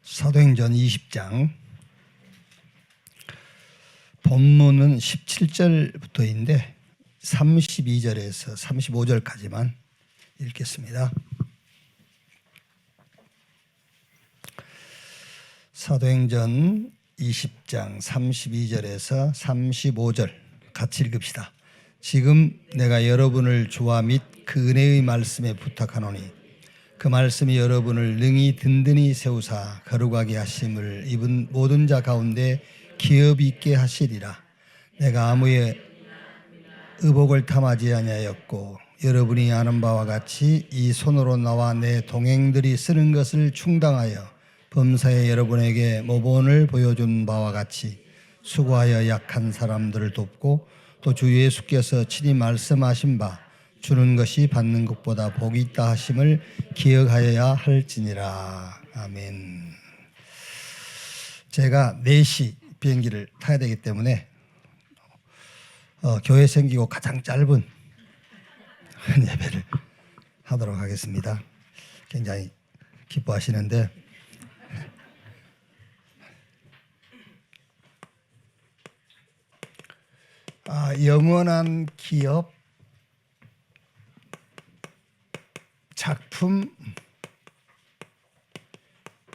사도행전 20장 본문은 17절부터인데 32절에서 35절까지만 읽겠습니다. 사도행전 20장 32절에서 35절 같이 읽읍시다. 지금 내가 여러분을 주와 및 그 은혜의 말씀에 부탁하노니 그 말씀이 여러분을 능히 든든히 세우사 거룩하게 하심을 입은 모든 자 가운데 기업 있게 하시리라. 내가 아무의 의복을 탐하지 아니하였고 여러분이 아는 바와 같이 이 손으로 나와 내 동행들이 쓰는 것을 충당하여 범사에 여러분에게 모본을 보여준 바와 같이 수고하여 약한 사람들을 돕고 또 주 예수께서 친히 말씀하신 바 주는 것이 받는 것보다 복이 있다 하심을 기억하여야 할지니라. 아멘. 제가 4시 비행기를 타야 되기 때문에 교회 생기고 가장 짧은 예배를 하도록 하겠습니다. 굉장히 기뻐하시는데 영원한 기업 작품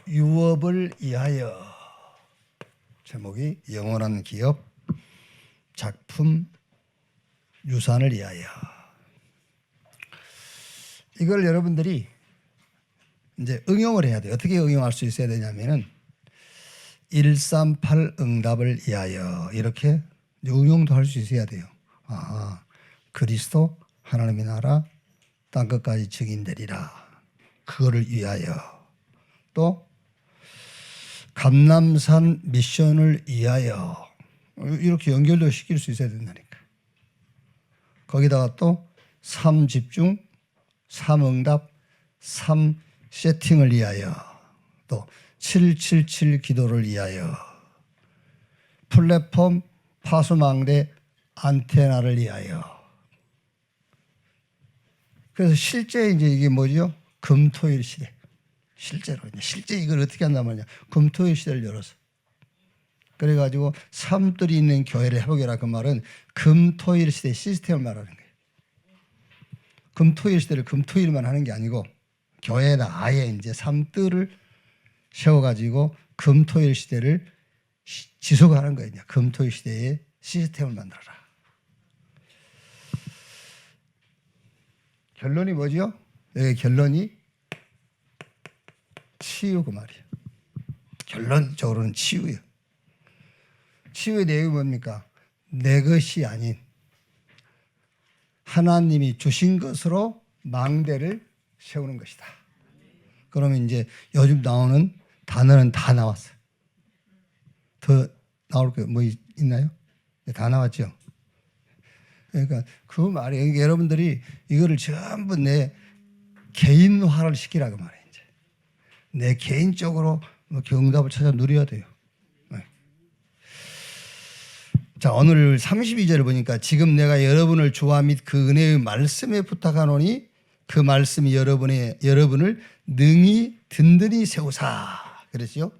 유업을 위하여. 제목이 영원한 기업 작품 유산을 위하여. 이걸 여러분들이 이제 응용을 해야 돼요. 어떻게 응용할 수 있어야 되냐면은 138 응답을 위하여 이렇게 응용도 할 수 있어야 돼요. 그리스도 하나님의 나라 땅끝까지 증인되리라. 그거를 위하여. 또 감람산 미션을 위하여. 이렇게 연결도 시킬 수 있어야 된다니까. 거기다가 또 3집중, 3응답, 3세팅을 위하여. 또 777 기도를 위하여. 플랫폼 파수망대 안테나를 위하여. 그래서 실제 이제 이게 뭐죠? 금토일 시대. 실제로 실제 이걸 어떻게 한단 말이냐? 금토일 시대를 열어서. 그래가지고 삶들이 있는 교회를 회복해라. 그 말은 금토일 시대 시스템을 말하는 거예요. 금토일 시대를 금토일만 하는 게 아니고 교회에다 아예 이제 삶들을 세워가지고 금토일 시대를 지속하는 거예요. 금토일 시대의 시스템을 만들어라. 결론이 뭐죠? 여기 결론이 치유 그 말이에요. 결론적으로는 치유예요. 치유의 내용이 뭡니까? 내 것이 아닌 하나님이 주신 것으로 망대를 세우는 것이다. 그러면 이제 요즘 나오는 단어는 다 나왔어요. 더 나올 거 뭐 있나요? 다 나왔죠. 그러니까 그 말이 여러분들이 이거를 전부 내 개인화를 시키라고 말이에요. 이제 내 개인적으로 응답을 찾아 누려야 돼요. 네. 자, 오늘 32절을 보니까 지금 내가 여러분을 주와 및 그 은혜의 말씀에 부탁하노니 그 말씀이 여러분을 능히 든든히 세우사. 그랬죠?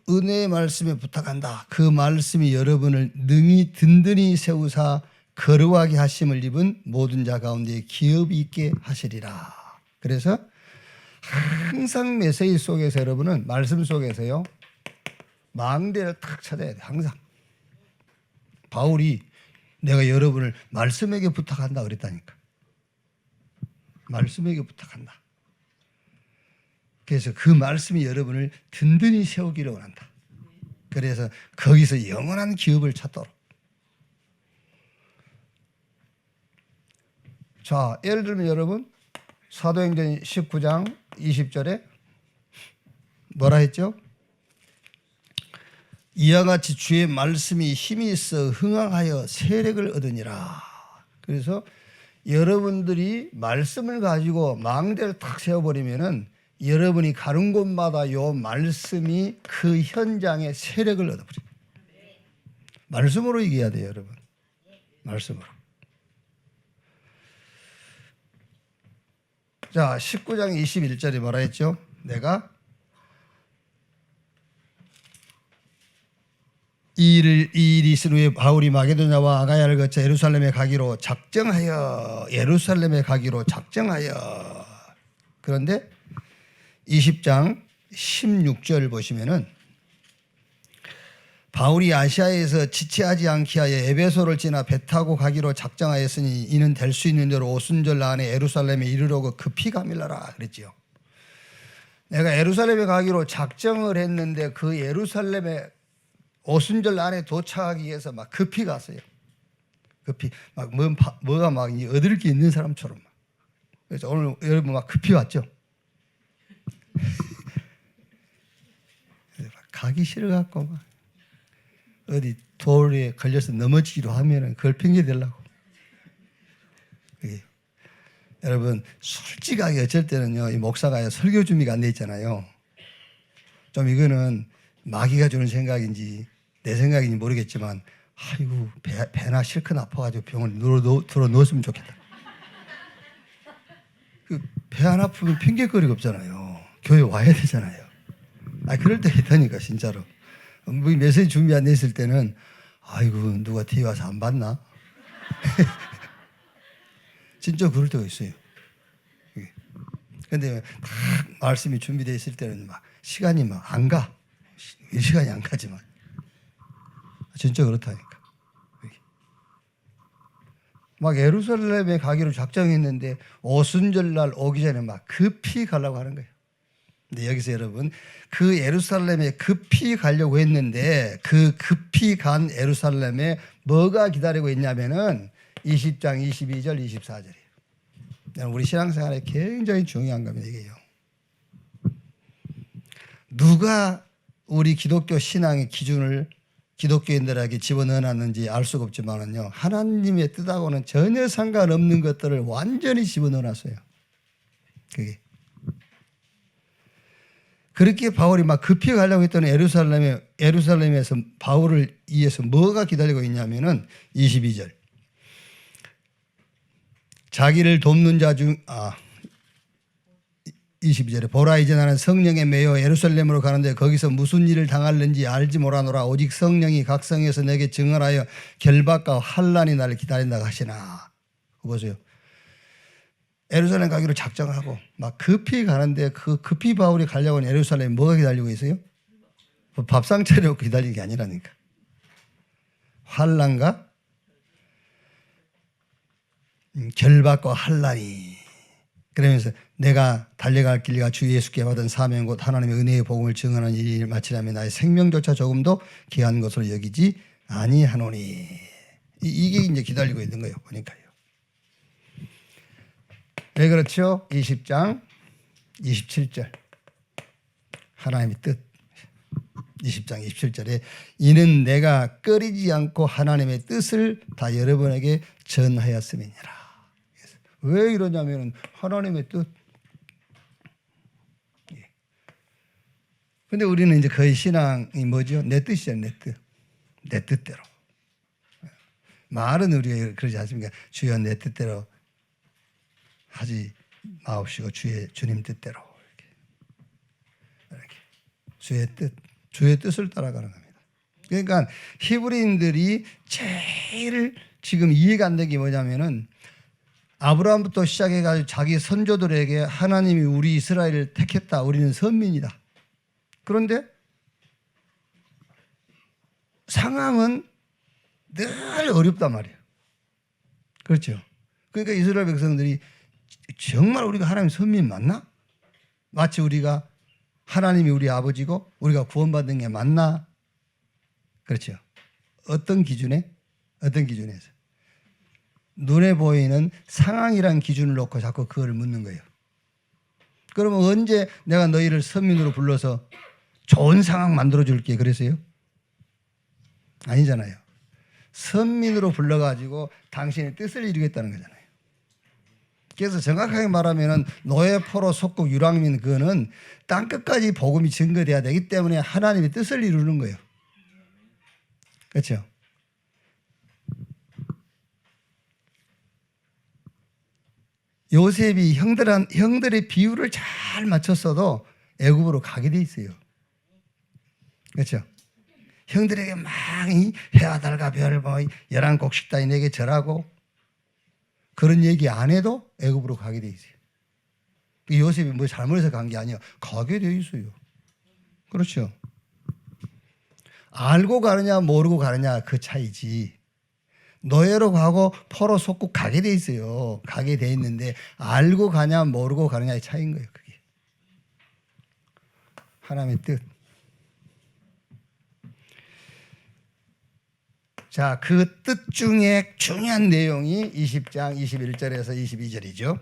은혜의 말씀에 부탁한다. 그 말씀이 여러분을 능히 든든히 세우사 거룩하게 하심을 입은 모든 자 가운데 기업이 있게 하시리라. 그래서 항상 메시지 속에서 여러분은 말씀 속에서요 망대를 탁 찾아야 돼. 항상. 바울이 내가 여러분을 말씀에게 부탁한다 그랬다니까. 말씀에게 부탁한다. 그래서 그 말씀이 여러분을 든든히 세우기를 원한다. 그래서 거기서 영원한 기업을 찾도록. 자, 예를 들면 여러분 사도행전 19장 20절에 뭐라 했죠? 이와 같이 주의 말씀이 힘이 있어 흥황하여 세력을 얻으니라. 그래서 여러분들이 말씀을 가지고 망대를 탁 세워버리면은 여러분이 가는 곳마다 요 말씀이 그 현장에 세력을 얻어버려요. 말씀으로 이겨야 돼요, 여러분. 말씀으로. 자, 19장 21절에 뭐라 했죠? 내가 이 일이 있은 후에 바울이 마게도냐와 아가야를 거쳐 예루살렘에 가기로 작정하여 그런데 20장 16절 보시면은 바울이 아시아에서 지체하지 않게 하여 에베소를 지나 배 타고 가기로 작정하였으니 이는 될 수 있는 대로 오순절 안에 예루살렘에 이르려고 급히 가밀라라 그랬지요. 내가 예루살렘에 가기로 작정을 했는데 그 예루살렘에 오순절 안에 도착하기 위해서 막 급히 갔어요. 급히 막 뭐가 막 얻을 게 있는 사람처럼. 그래서 오늘 여러분 막 급히 왔죠. 가기 싫어갖고 막 어디 돌에 걸려서 넘어지기로 하면은 그걸 핑계 대려고. 여러분 솔직하게 어쩔 때는요, 이 목사가 설교 준비가 안 돼 있잖아요. 좀 이거는 마귀가 주는 생각인지 내 생각인지 모르겠지만, 아이고 배나 실컷 아파가지고 병원 들어 넣었으면 좋겠다. 배 안 아프면 핑계거리가 없잖아요. 교회 와야 되잖아요. 그럴 때 있다니까 진짜로. 메시지 준비 안 돼 있을 때는 아이고 누가 뒤에 와서 안 봤나? 진짜 그럴 때가 있어요. 근데 딱 말씀이 준비되어 있을 때는 막 시간이 막 안 가. 시간이 안 가지만 진짜 그렇다니까. 막 예루살렘에 가기로 작정했는데 오순절날 오기 전에 막 급히 가려고 하는 거예요. 근데 여기서 여러분 그 예루살렘에 급히 가려고 했는데 그 급히 간 예루살렘에 뭐가 기다리고 있냐면은 20장 22절 24절이에요. 우리 신앙생활에 굉장히 중요한 겁니다. 이게요. 누가 우리 기독교 신앙의 기준을 기독교인들에게 집어넣어놨는지 알 수가 없지만은요, 하나님의 뜻하고는 전혀 상관없는 것들을 완전히 집어넣어놨어요. 그게. 그렇게 바울이 막 급히 가려고 했던 예루살렘에서 바울을 위해서 뭐가 기다리고 있냐면은 22절. 자기를 돕는 자 중, 22절에 보라 이제 나는 성령에 매여 예루살렘으로 가는데 거기서 무슨 일을 당할는지 알지 못하노라. 오직 성령이 각 성에서 내게 증언하여 결박과 환난이 나를 기다린다고 하시나. 보세요. 예루살렘 가기로 작정하고 막 급히 가는데 그 급히 바울이 가려고 하는 예루살렘에 뭐가 기다리고 있어요? 밥상 차려고 기다리는 게 아니라니까. 환난과 결박과 환난이. 그러면서 내가 달려갈 길과 주 예수께 받은 사명 곧 하나님의 은혜의 복음을 증언하는 일을 마치려면 나의 생명조차 조금도 귀한 것으로 여기지 아니하노니. 이게 이제 기다리고 있는 거예요. 보니까요. 왜 그렇죠? 20장 27절 하나님의 뜻. 20장 27절에 이는 내가 꺼리지 않고 하나님의 뜻을 다 여러분에게 전하였음이니라. 왜 이러냐면은 하나님의 뜻. 근데 우리는 이제 거의 신앙이 뭐죠? 내 뜻이잖아요. 내 뜻. 내 뜻대로. 말은 우리가 그러지 않습니까? 주여 내 뜻대로 하지 마옵시고 주님 뜻대로. 이렇게. 주의 뜻을 따라가는 겁니다. 그러니까 히브리인들이 제일 지금 이해가 안 되는 게 뭐냐면은 아브라함부터 시작해가지고 자기 선조들에게 하나님이 우리 이스라엘을 택했다. 우리는 선민이다. 그런데 상황은 늘 어렵단 말이에요. 그렇죠. 그러니까 이스라엘 백성들이 정말 우리가 하나님 선민 맞나? 마치 우리가 하나님이 우리 아버지고 우리가 구원받은 게 맞나? 그렇죠. 어떤 기준에? 어떤 기준에서? 눈에 보이는 상황이란 기준을 놓고 자꾸 그걸 묻는 거예요. 그러면 언제 내가 너희를 선민으로 불러서 좋은 상황 만들어 줄게 그랬어요? 아니잖아요. 선민으로 불러가지고 당신의 뜻을 이루겠다는 거잖아요. 그래서 정확하게 말하면 노예, 포로, 속국, 유랑민 그거는 땅끝까지 복음이 증거돼야 되기 때문에 하나님의 뜻을 이루는 거예요. 그렇죠? 요셉이 형들의 비율을 잘 맞췄어도 애굽으로 가게 돼 있어요. 그렇죠? 형들에게 막 해와 달과 별 11곡씩 다 내게 절하고 그런 얘기 안 해도 애굽으로 가게 돼 있어요. 요셉이 뭐 잘못해서 간 게 아니야. 가게 돼 있어요. 그렇죠? 알고 가느냐 모르고 가느냐 그 차이지. 노예로 가고 포로 속국 가게 돼 있어요. 가게 돼 있는데 알고 가냐 모르고 가느냐의 차이인 거예요. 그게 하나님의 뜻. 자, 그 뜻 중에 중요한 내용이 20장 21절에서 22절이죠.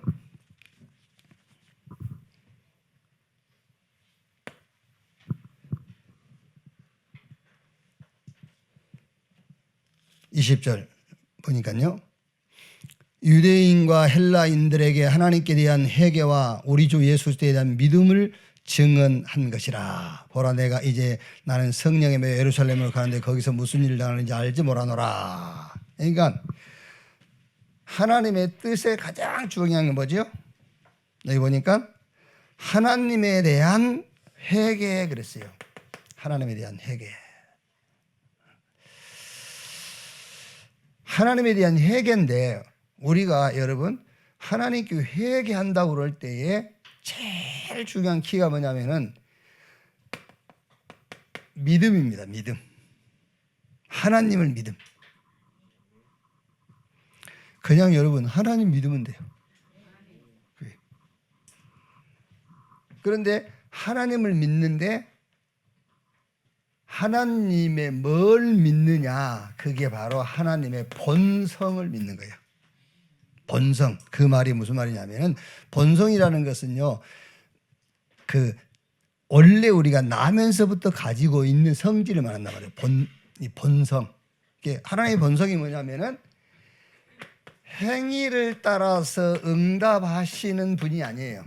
(20절) 보니까요. 유대인과 헬라인들에게 하나님께 대한 회개와 우리 주 예수에 대한 믿음을 증언한 것이라. 보라, 내가 이제 나는 성령에 매여 예루살렘으로 가는데 거기서 무슨 일을 당하는지 알지 못하노라. 그러니까 하나님의 뜻에 가장 중요한 게 뭐죠? 여기 보니까 하나님에 대한 회개 그랬어요. 하나님에 대한 회개. 하나님에 대한 회개인데 우리가 여러분 하나님께 회개한다고 그럴 때에 제일 중요한 키가 뭐냐면은 믿음입니다. 믿음. 하나님을 믿음. 그냥 여러분 하나님 믿으면 돼요. 그런데 하나님을 믿는데 하나님의 뭘 믿느냐, 그게 바로 하나님의 본성을 믿는 거예요. 본성. 그 말이 무슨 말이냐면은 본성이라는 것은요, 원래 우리가 나면서부터 가지고 있는 성질을 말한단 말이에요. 이 본성. 하나님의 본성이 뭐냐면은 행위를 따라서 응답하시는 분이 아니에요.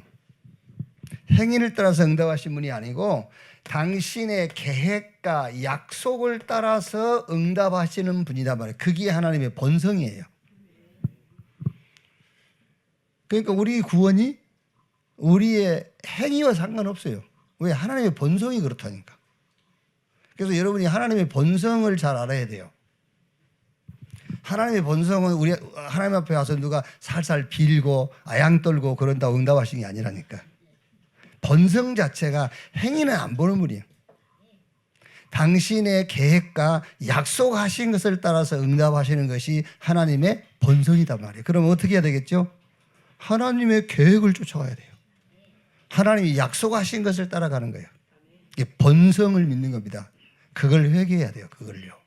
행위를 따라서 응답하시는 분이 아니고 당신의 계획과 약속을 따라서 응답하시는 분이란 말이에요. 그게 하나님의 본성이에요. 그러니까 우리 구원이 우리의 행위와 상관없어요. 왜? 하나님의 본성이 그렇다니까. 그래서 여러분이 하나님의 본성을 잘 알아야 돼요. 하나님의 본성은 우리 하나님 앞에 와서 누가 살살 빌고 아양 떨고 그런다고 응답하시는 게 아니라니까. 본성 자체가 행위는 안 보는 분이에요. 당신의 계획과 약속하신 것을 따라서 응답하시는 것이 하나님의 본성이단 말이에요. 그럼 어떻게 해야 되겠죠? 하나님의 계획을 쫓아가야 돼요. 하나님이 약속하신 것을 따라가는 거예요. 이게 본성을 믿는 겁니다. 그걸 회개해야 돼요. 그걸요.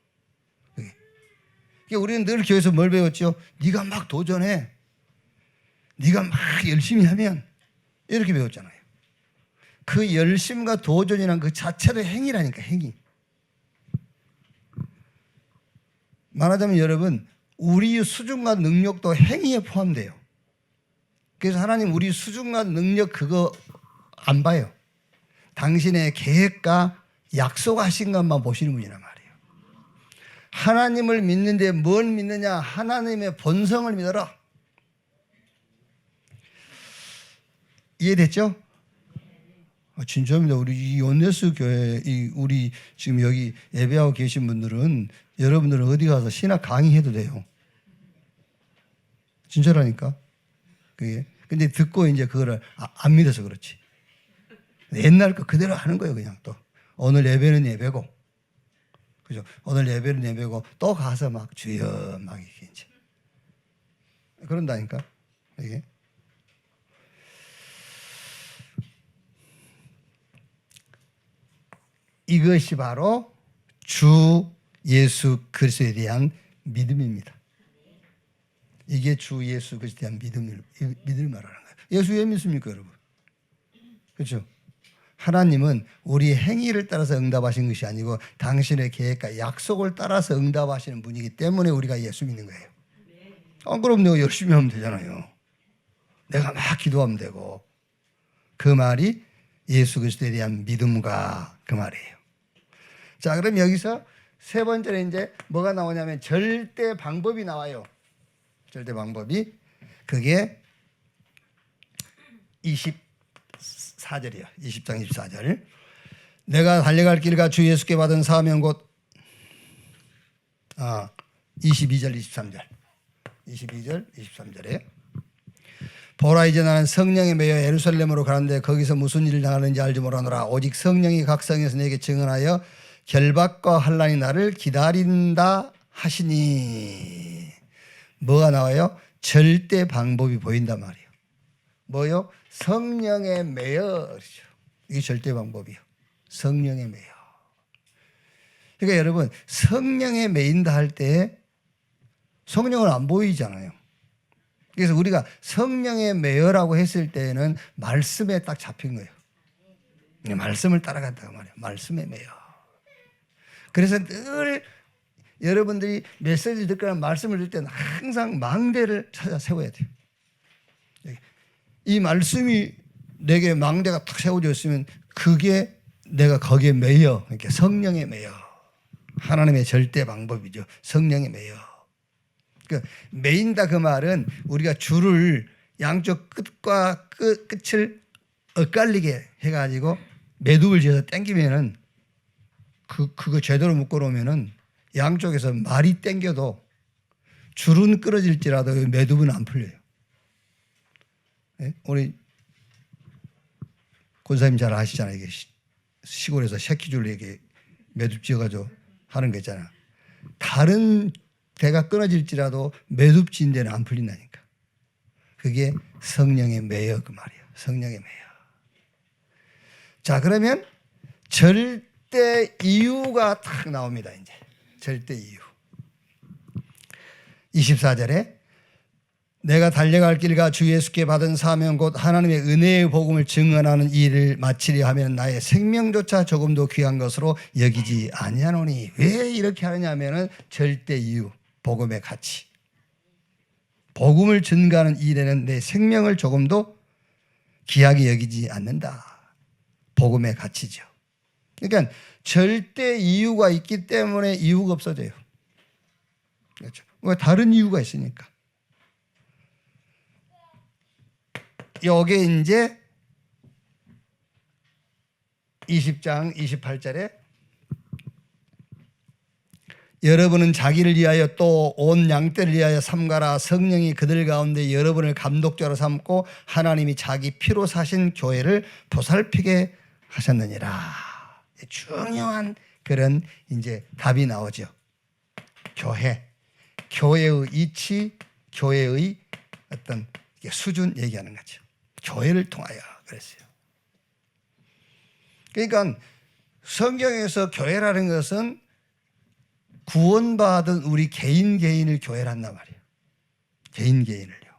우리는 늘 교회에서 뭘 배웠죠? 네가 막 도전해. 네가 막 열심히 하면 이렇게 배웠잖아요. 그 열심과 도전이란 그 자체도 행위라니까, 행위. 말하자면 여러분, 우리 수준과 능력도 행위에 포함돼요. 그래서 하나님 우리 수준과 능력 그거 안 봐요. 당신의 계획과 약속하신 것만 보시는 분이란 말이에요. 하나님을 믿는데 뭘 믿느냐? 하나님의 본성을 믿어라. 이해됐죠? 진짜입니다. 우리 이 온네스 교회, 우리 지금 여기 예배하고 계신 분들은 여러분들은 어디 가서 신학 강의해도 돼요. 진짜라니까. 그게. 근데 듣고 이제 그거를 안 믿어서 그렇지. 옛날 거 그대로 하는 거예요, 그냥 또. 오늘 예배는 예배고. 그죠? 오늘 예배는 예배고 또 가서 막 주여 막 이렇게 이제. 그런다니까. 이게. 이것이 바로 주 예수 그리스도에 대한 믿음입니다. 이게 주 예수 그리스도에 대한 믿음을 말하는 거예요. 예수 왜 믿습니까, 여러분? 그렇죠? 하나님은 우리 행위를 따라서 응답하신 것이 아니고 당신의 계획과 약속을 따라서 응답하시는 분이기 때문에 우리가 예수 믿는 거예요. 안 그러면 내가 열심히 하면 되잖아요. 내가 막 기도하면 되고. 그 말이 예수 그리스도에 대한 믿음과 그 말이에요. 자, 그럼 여기서 세 번째로 이제 뭐가 나오냐면 절대 방법이 나와요. 절대 방법이. 그게 24절이요. 20장 24절. 내가 달려갈 길과 주 예수께 받은 사명 곧 22절 23절 22절 23절에 보라 이제 나는 성령에 매여 예루살렘으로 가는데 거기서 무슨 일을 당하는지 알지 못하노라. 오직 성령이 각 성에서 내게 증언하여 결박과 환난이 나를 기다린다 하시니. 뭐가 나와요? 절대 방법이 보인단 말이에요. 뭐요? 성령에 매여. 그렇죠. 이게 절대 방법이요. 성령에 매여. 그러니까 여러분 성령에 매인다 할 때 성령은 안 보이잖아요. 그래서 우리가 성령에 매여라고 했을 때는 말씀에 딱 잡힌 거예요. 말씀을 따라간다고 말이에요. 말씀에 매여. 그래서 늘 여러분들이 메시지를 듣거나 말씀을 들을 때는 항상 망대를 찾아 세워야 돼요. 이 말씀이 내게 망대가 탁 세워져 있으면 그게 내가 거기에 매여. 그러니까 성령에 매여. 하나님의 절대 방법이죠. 성령에 매여. 그러니까 매인다 그 말은 우리가 줄을 양쪽 끝과 끝을 엇갈리게 해가지고 매듭을 지어서 당기면은 그거 제대로 묶어 놓으면은 양쪽에서 말이 당겨도 줄은 끊어질지라도 매듭은 안 풀려요. 네? 우리 권사님 잘 아시잖아요. 이게 시골에서 새끼줄로 이렇게 매듭 지어가지고 하는 거 있잖아. 다른 대가 끊어질지라도 매듭 지은 데는 안 풀린다니까. 그게 성령의 매여 그 말이에요. 성령의 매여. 자, 그러면 절대 이유가 딱 나옵니다. 이제 절대 이유. 24절에 내가 달려갈 길과 주 예수께 받은 사명 곧 하나님의 은혜의 복음을 증언하는 일을 마치려 하면 나의 생명조차 조금도 귀한 것으로 여기지 아니하노니. 왜 이렇게 하느냐면은 절대 이유. 복음의 가치. 복음을 전가하는 일에는 내 생명을 조금도 귀하게 여기지 않는다. 복음의 가치죠. 그러니까 절대 이유가 있기 때문에 이유가 없어져요. 그렇죠. 왜? 다른 이유가 있으니까. 여기에 이제 20장 28절에 여러분은 자기를 위하여 또 온 양떼를 위하여 삼가라. 성령이 그들 가운데 여러분을 감독자로 삼고 하나님이 자기 피로 사신 교회를 보살피게 하셨느니라. 중요한 그런 이제 답이 나오죠. 교회의 이치, 교회의 어떤 수준 얘기하는 거죠. 교회를 통하여 그랬어요. 그러니까 성경에서 교회라는 것은 구원받은 우리 개인을 교회를 한단 말이에요. 개인을요.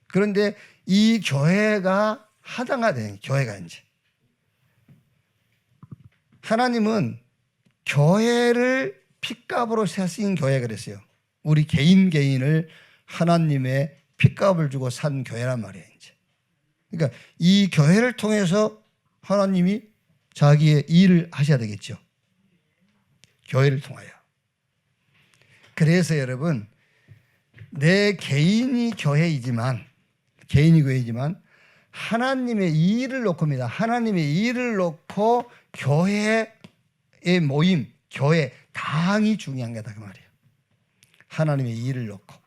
그런데 이 교회가 하나가 교회가 이제 하나님은 교회를 핏값으로 사신 교회 그랬어요. 우리 개인을 하나님의 핏값을 주고 산 교회란 말이에요. 이제. 그러니까 이 교회를 통해서 하나님이 자기의 일을 하셔야 되겠죠. 교회를 통하여. 그래서 여러분 내 개인이 교회이지만 하나님의 일을 놓고입니다. 하나님의 일을 놓고 교회의 모임, 교회 당이 중요한 거다 그 말이에요. 하나님의 일을 놓고.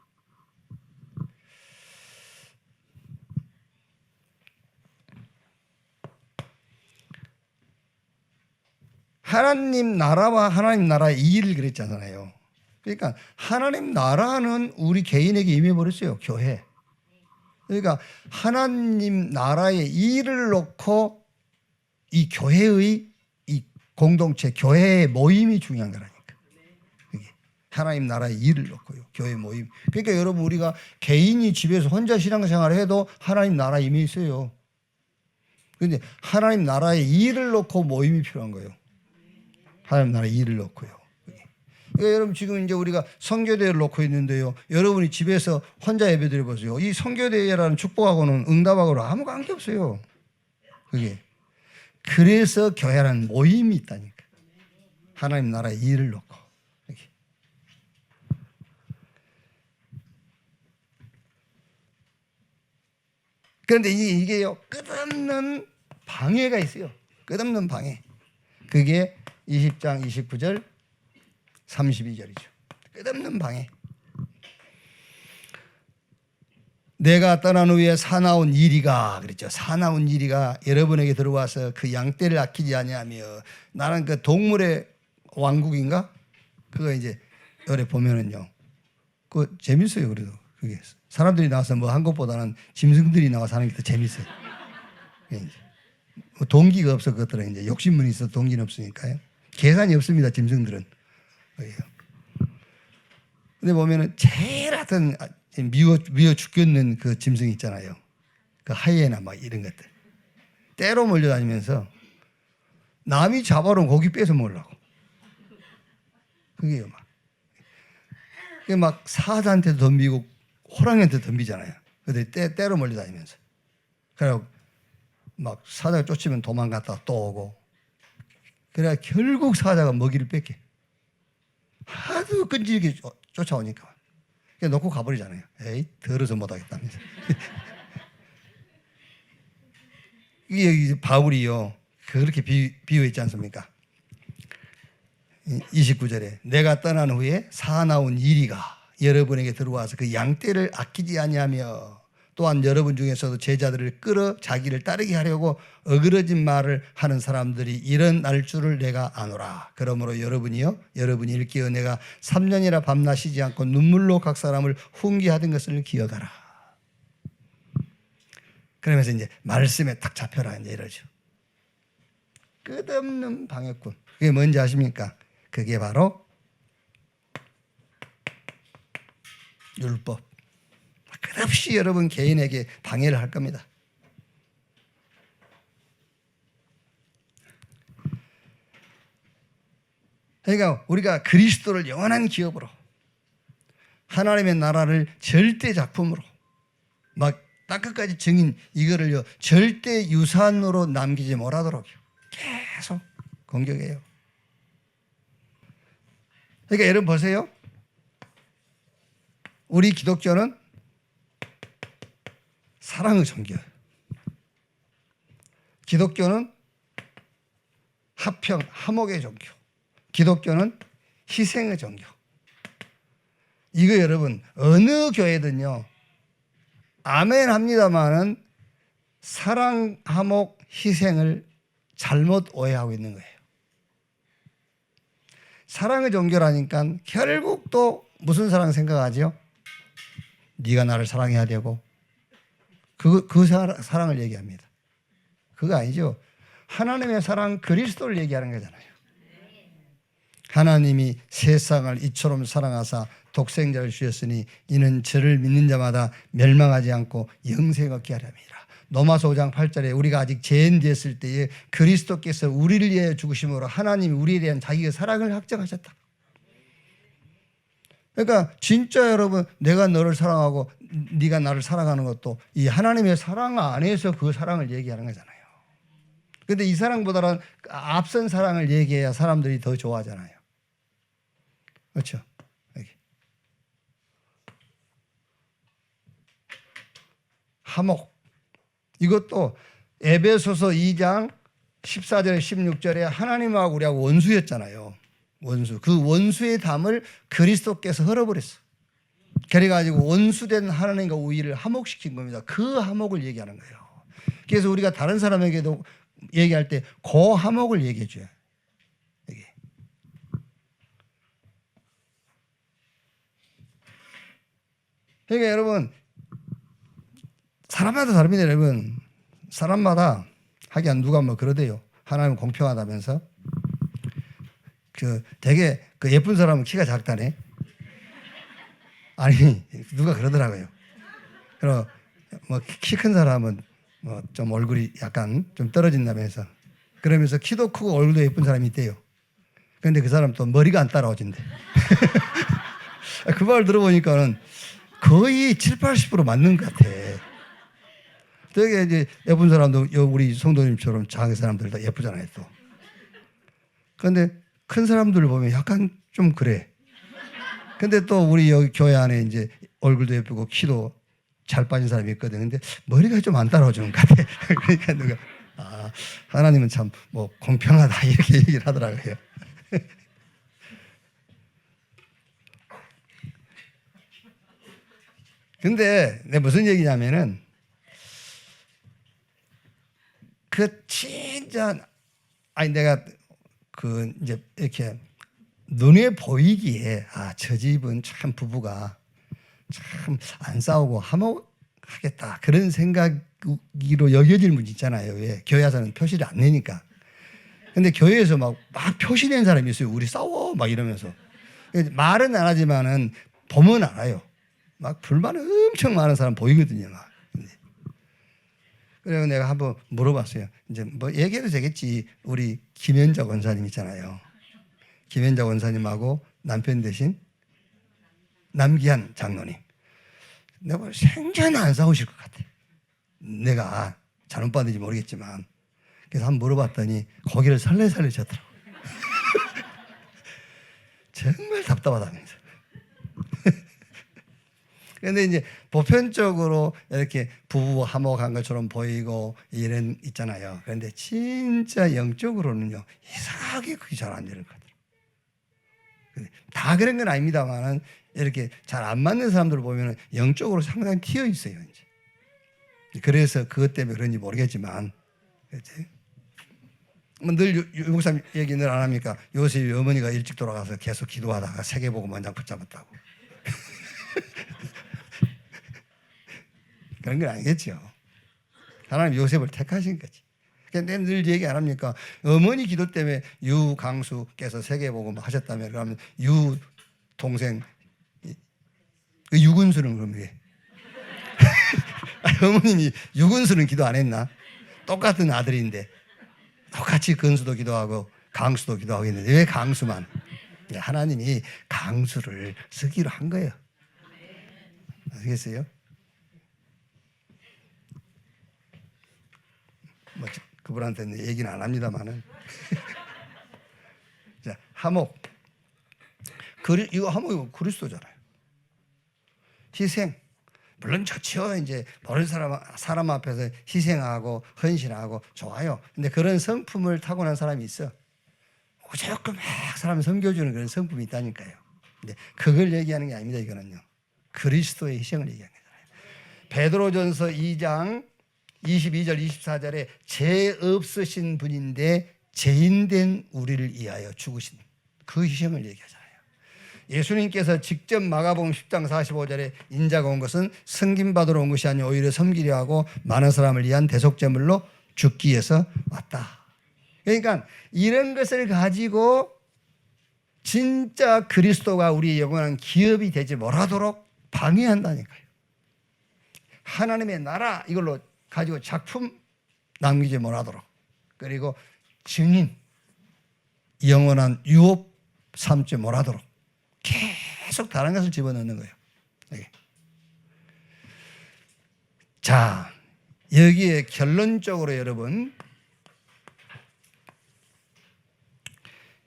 하나님 나라와 하나님 나라의 일을 그랬잖아요. 그러니까 하나님 나라는 우리 개인에게 임해버렸어요. 교회. 그러니까 하나님 나라의 일을 놓고 이 교회의 이 공동체, 교회의 모임이 중요한 거라니까. 하나님 나라의 일을 놓고요. 교회 모임. 그러니까 여러분 우리가 개인이 집에서 혼자 신앙생활을 해도 하나님 나라에 임해 있어요. 그런데 하나님 나라의 일을 놓고 모임이 필요한 거예요. 하나님 나라의 일을 놓고요. 그러니까 여러분 지금 이제 우리가 선교대회를 놓고 있는데요. 여러분이 집에서 혼자 예배 드려보세요. 이 선교대회라는 축복하고는 응답하고는 아무 관계 없어요. 그게. 그래서 교회라는 모임이 있다니까. 하나님 나라의 일을 놓고. 이렇게. 그런데 이게요, 끝없는 방해가 있어요. 끝없는 방해. 그게 20장 29절 32절이죠. 끝없는 방해. 내가 떠난 후에 사나운 이리가 그랬죠. 사나운 이리가 여러분에게 들어와서 그 양떼를 아끼지 아니하며, 나는 그 동물의 왕국인가? 그거 이제 여기 보면은요, 그 재밌어요. 그래도 그게 사람들이 나와서 뭐 한 것보다는 짐승들이 나와서 하는 게 더 재밌어요. 뭐 동기가 없어. 그것들은 이제 욕심만 있어. 동기는 없으니까요. 계산이 없습니다. 짐승들은. 근데 보면은 제일 하여튼 미워 죽겠는 그 짐승 있잖아요. 그 하이에나 막 이런 것들. 때로 몰려다니면서 남이 잡아놓은 고기 뺏어 먹으려고. 그게요, 막. 그게 막 사자한테도 덤비고 호랑이한테도 덤비잖아요. 근데 때로 몰려다니면서. 그래고 막 사자가 쫓으면 도망갔다가 또 오고. 그래야 결국 사자가 먹이를 뺏게. 하도 끈질기게 쫓아오니까. 그냥 놓고 가버리잖아요. 에이, 더러서 못하겠다면서. 이게 바울이요, 그렇게 비유했지 않습니까? 29절에 내가 떠난 후에 사나운 이리가 여러분에게 들어와서 그 양떼를 아끼지 아니하며, 또한 여러분 중에서도 제자들을 끌어 자기를 따르게 하려고 어그러진 말을 하는 사람들이 일어날 줄을 내가 아노라. 그러므로 여러분이 일깨어 내가 3년이나 밤낮 쉬지 않고 눈물로 각 사람을 훈계하던 것을 기억하라. 그러면서 이제 말씀에 딱 잡혀라 이제 이러죠. 끝없는 방해꾼. 그게 뭔지 아십니까? 그게 바로 율법. 끝없이 여러분 개인에게 방해를 할 겁니다. 그러니까 우리가 그리스도를 영원한 기업으로, 하나님의 나라를 절대 작품으로, 막 땅끝까지 증인 이거를요 절대 유산으로 남기지 못하도록 계속 공격해요. 그러니까 여러분 보세요. 우리 기독교는 사랑의 종교. 기독교는 화목의 종교. 기독교는 희생의 종교. 이거 여러분 어느 교회든요 아멘 합니다만은 사랑, 화목, 희생을 잘못 오해하고 있는 거예요. 사랑의 종교라니까 결국 또 무슨 사랑 생각하죠? 네가 나를 사랑해야 되고, 그 사랑을 얘기합니다. 그거 아니죠. 하나님의 사랑, 그리스도를 얘기하는 거잖아요. 하나님이 세상을 이처럼 사랑하사 독생자를 주셨으니 이는 저를 믿는 자마다 멸망하지 않고 영생 얻게 하려 함이라. 로마서 5장 8절에 우리가 아직 죄인 되었을 때에 그리스도께서 우리를 위하여 죽으심으로 하나님이 우리에 대한 자기의 사랑을 확정하셨다. 그러니까 진짜 여러분, 내가 너를 사랑하고 네가 나를 사랑하는 것도 이 하나님의 사랑 안에서 그 사랑을 얘기하는 거잖아요. 그런데 이 사랑보다는 앞선 사랑을 얘기해야 사람들이 더 좋아하잖아요. 그렇죠? 여기. 화목. 이것도 에베소서 2장 14절에 16절에 하나님하고 우리하고 원수였잖아요. 원수. 그 원수의 담을 그리스도께서 헐어버렸어. 그래가지고 원수된 하나님과 우리를 화목시킨 겁니다. 그 화목을 얘기하는 거예요. 그래서 우리가 다른 사람에게도 얘기할 때 그 화목을 얘기해 줘요. 여기. 그러니까 여러분, 사람마다 다릅니다. 여러분, 사람마다 하긴 누가 뭐 그러대요. 하나님은 공평하다면서. 되게 그 예쁜 사람은 키가 작다네. 아니, 누가 그러더라고요. 그리고 뭐 키 큰 사람은 뭐 좀 얼굴이 약간 좀 떨어진다면서. 그러면서 키도 크고 얼굴도 예쁜 사람이 있대요. 그런데 그 사람 또 머리가 안 따라오진대. 그 말 들어보니까는 거의 70~80% 맞는 것 같아. 되게 이제 예쁜 사람도 우리 성도님처럼 작은 사람들 다 예쁘잖아요, 또. 그런데 큰 사람들 보면 약간 좀 그래. 근데 또 우리 여기 교회 안에 이제 얼굴도 예쁘고 키도 잘 빠진 사람이 있거든. 근데 머리가 좀 안 따라오는 것 같아. 그러니까 누가 하나님은 참 뭐 공평하다 이렇게 얘기를 하더라고요. 근데 내가 무슨 얘기냐면은 그 진짜 내가 그 이제 이렇게 눈에 보이기에 저 집은 참 부부가 참 안 싸우고 화목하겠다 그런 생각으로 여겨질 분 있잖아요. 왜? 교회 와서는 표시를 안 내니까. 근데 교회에서 막 표시낸 사람이 있어요. 우리 싸워 막 이러면서 말은 안 하지만은 보면 알아요. 막 불만 엄청 많은 사람 보이거든요. 막. 그래서 내가 한번 물어봤어요. 이제 뭐 얘기해도 되겠지. 우리 김현자 원사님 있잖아요. 김현자 원사님하고 남편 대신 남기한 장로님. 내가 생전 안 싸우실 것 같아. 내가 잘못 받는지 모르겠지만. 그래서 한번 물어봤더니 고개를 살래살래 젓더라고. 정말 답답하다면서. 그런데 이제 보편적으로 이렇게 부부 화목한 것처럼 보이고 이런 있잖아요. 그런데 진짜 영적으로는요 이상하게 그게 잘 안 되는 것 같아요. 다 그런 건 아닙니다만은 이렇게 잘 안 맞는 사람들을 보면 영적으로 상당히 튀어 있어요. 이제. 그래서 그것 때문에 그런지 모르겠지만, 그렇지? 늘 유목사님 얘기 늘 안 합니까? 요셉이 어머니가 일찍 돌아가서 계속 기도하다가 세계복음 원장 붙잡았다고. 그런 건 아니겠죠. 하나님 요셉을 택하신 거지. 근데 늘 얘기 안 합니까? 어머니 기도 때문에 유강수께서 세계복음 하셨다면 그러면 유 동생 그 유근수는 그럼 왜? 어머님이 유근수는 기도 안 했나? 똑같은 아들인데 똑같이 근수도 기도하고 강수도 기도하고 있는데 왜 강수만? 하나님이 강수를 쓰기로 한 거예요. 아시겠어요? 뭐 그분한테는 얘기는 안 합니다만은. 자, 화목. 이거 화목이 그리스도잖아요. 희생. 물론 좋죠. 이제 모르는 사람 앞에서 희생하고 헌신하고 좋아요. 근데 그런 성품을 타고난 사람이 있어. 무조건 막 사람을 섬겨주는 그런 성품이 있다니까요. 근데 그걸 얘기하는 게 아닙니다. 이거는요. 그리스도의 희생을 얘기하는 거잖아요. 베드로전서 2장 22절 24절에 죄 없으신 분인데 죄인된 우리를 위하여 죽으신 그 희생을 얘기하잖아요. 예수님께서 직접 마가복음 10장 45절에 인자가 온 것은 승김받으러 온 것이 아니라 오히려 섬기려 하고 많은 사람을 위한 대속제물로 죽기 위해서 왔다. 그러니까 이런 것을 가지고 진짜 그리스도가 우리의 영원한 기업이 되지 못하도록 방해한다니까요. 하나님의 나라 이걸로 가지고 작품 남기지 못하도록, 그리고 증인 영원한 유업 삼지 못하도록 계속 다른 것을 집어넣는 거예요. 여기. 자, 여기에 결론적으로 여러분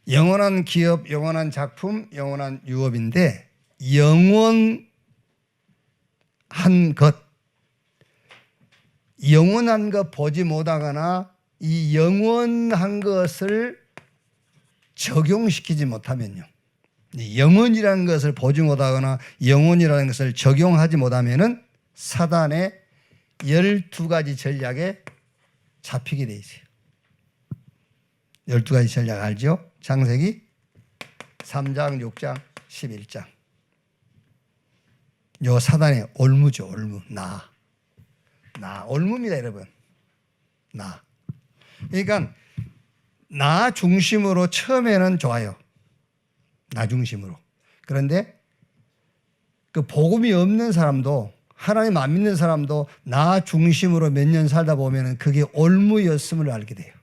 영원한 기업, 영원한 작품, 영원한 유업인데 영원한 것 보지 못하거나 이 영원한 것을 적용시키지 못하면요. 영원이라는 것을 보지 못하거나 영원이라는 것을 적용하지 못하면은 사단의 12가지 전략에 잡히게 돼 있어요. 12가지 전략 알죠? 창세기 3장, 6장, 11장. 요 사단의 올무죠. 올무. 나 올무입니다, 여러분. 나. 그러니까 나 중심으로 처음에는 좋아요. 나 중심으로. 그런데 그 복음이 없는 사람도 하나님 안 믿는 사람도 나 중심으로 몇 년 살다 보면 그게 올무였음을 알게 돼요.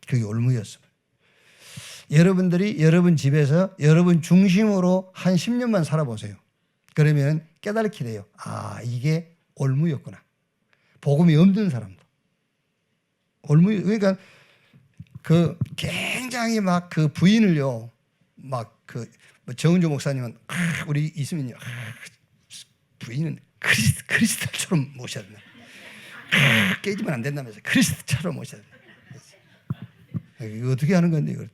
그게 올무였음을. 여러분들이 여러분 집에서 여러분 중심으로 한 10년만 살아보세요. 그러면 깨닫게 돼요. 아, 이게 올무였구나. 복음이 없는 사람도. 올무, 그러니까 그 굉장히 막 그 부인을요, 막 그 정은조 목사님은 우리 있으면요, 부인은 크리스탈처럼 모셔야 된다. 깨지면 안 된다면서 크리스탈처럼 모셔야 된다. 이거 어떻게 하는 건데 이걸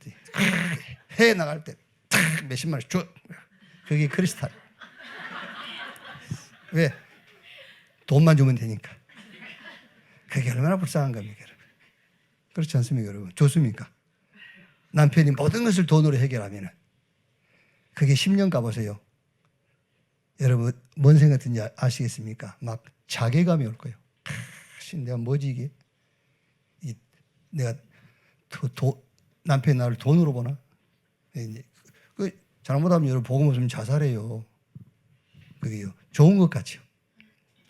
해 나갈 때 몇십만 원씩 줘. 그게 크리스탈. 왜? 돈만 주면 되니까. 그게 얼마나 불쌍한 겁니까, 여러분? 그렇지 않습니까, 여러분? 좋습니까? 남편이 모든 것을 돈으로 해결하면 그게 10년 가보세요. 여러분 뭔 생각 드는지 아시겠습니까? 막 자괴감이 올 거예요. 내가 뭐지 이게? 내가 남편이 나를 돈으로 보나? 잘못하면 여러분 복음 없으면 자살해요. 그게요. 좋은 것 같죠.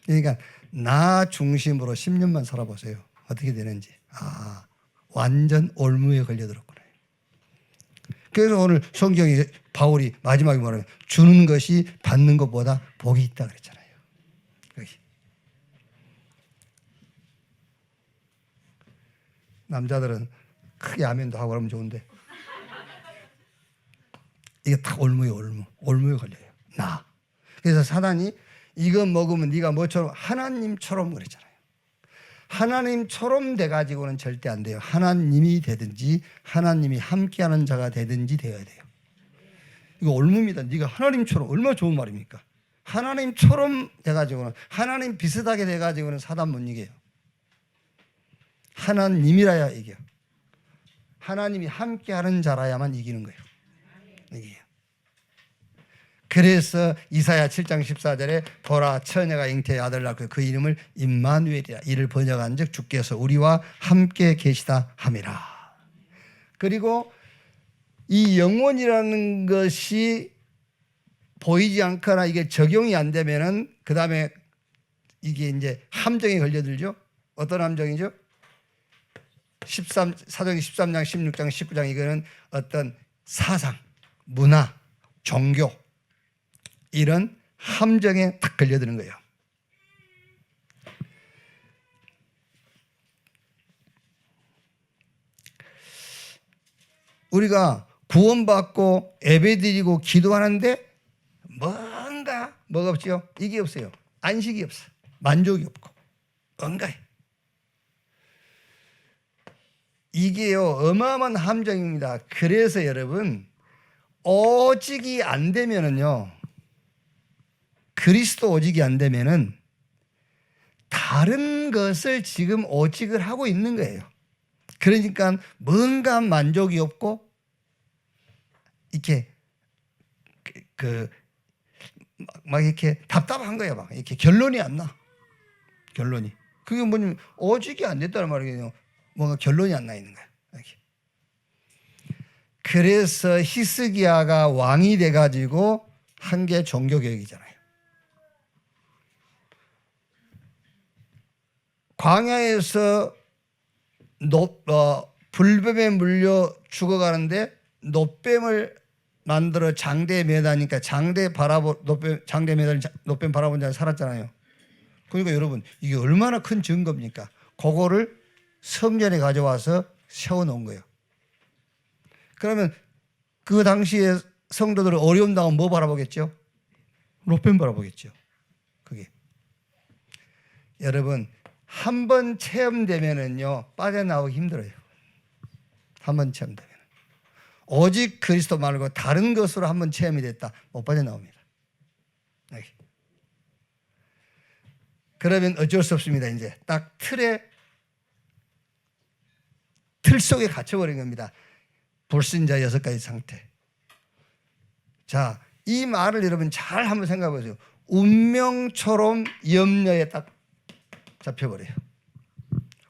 그러니까 나 중심으로 10년만 살아보세요. 어떻게 되는지. 완전 올무에 걸려들었구나. 그래서 오늘 성경이 바울이 마지막에 말하면 주는 것이 받는 것보다 복이 있다 그랬잖아요. 거기. 남자들은 크게 아멘도 하고 그러면 좋은데 이게 딱 올무에 걸려요. 나. 그래서 사단이 이거 먹으면 네가 뭐처럼 하나님처럼 그랬잖아요. 하나님처럼 돼가지고는 절대 안 돼요. 하나님이 되든지 하나님이 함께하는 자가 되든지 되어야 돼요. 이거 올무입니다. 네가 하나님처럼 얼마나 좋은 말입니까? 하나님처럼 돼가지고는 하나님 비슷하게 돼가지고는 사단 못 이겨요. 하나님이라야 이겨. 하나님이 함께하는 자라야만 이기는 거예요. 이게요. 그래서 이사야 7장 14절에 보라 처녀가 잉태의 아들 낳고 그 이름을 임마누엘이라 이를 번역한즉 주께서 우리와 함께 계시다 함이라. 그리고 이 영혼이라는 것이 보이지 않거나 이게 적용이 안 되면은 그 다음에 이게 이제 함정에 걸려들죠. 어떤 함정이죠? 사도행전 13장, 16장, 19장 이거는 어떤 사상, 문화, 종교 이런 함정에 딱 걸려드는 거예요. 우리가 구원받고 예배드리고 기도하는데 뭐가 없죠? 이게 없어요. 안식이 없어. 만족이 없고 뭔가요. 이게요 어마어마한 함정입니다. 그래서 여러분 오직이 안 되면은요, 그리스도 오직이 안 되면은 다른 것을 지금 오직을 하고 있는 거예요. 그러니까 뭔가 만족이 없고 이렇게 막 이렇게 답답한 거예요. 막 이렇게 결론이 안 나. 결론이. 그게 뭐냐면 오직이 안 됐다는 말이에요. 뭔가 결론이 안 나 있는 거야. 이렇게. 그래서 히스기야가 왕이 돼가지고 한 게 종교개혁이잖아요. 광야에서 불뱀에 물려 죽어가는데 노뱀을 만들어 장대에 매다니까 장대 매달 노뱀 바라본 자는 살았잖아요. 그러니까 여러분 이게 얼마나 큰 증거입니까? 그거를 성전에 가져와서 세워놓은 거예요. 그러면 그 당시에 성도들은 어려움 당하면 뭐 바라보겠죠? 노뱀 바라보겠죠. 그게 여러분 한 번 체험되면은요 빠져나오기 힘들어요. 한 번 체험되면 오직 그리스도 말고 다른 것으로 한 번 체험이 됐다 못 빠져나옵니다. 그러면 어쩔 수 없습니다. 이제 딱 틀 속에 갇혀버린 겁니다. 불신자 6가지 상태. 자, 이 말을 여러분 잘 한번 생각해 보세요. 운명처럼 염려에 딱 잡혀버려요.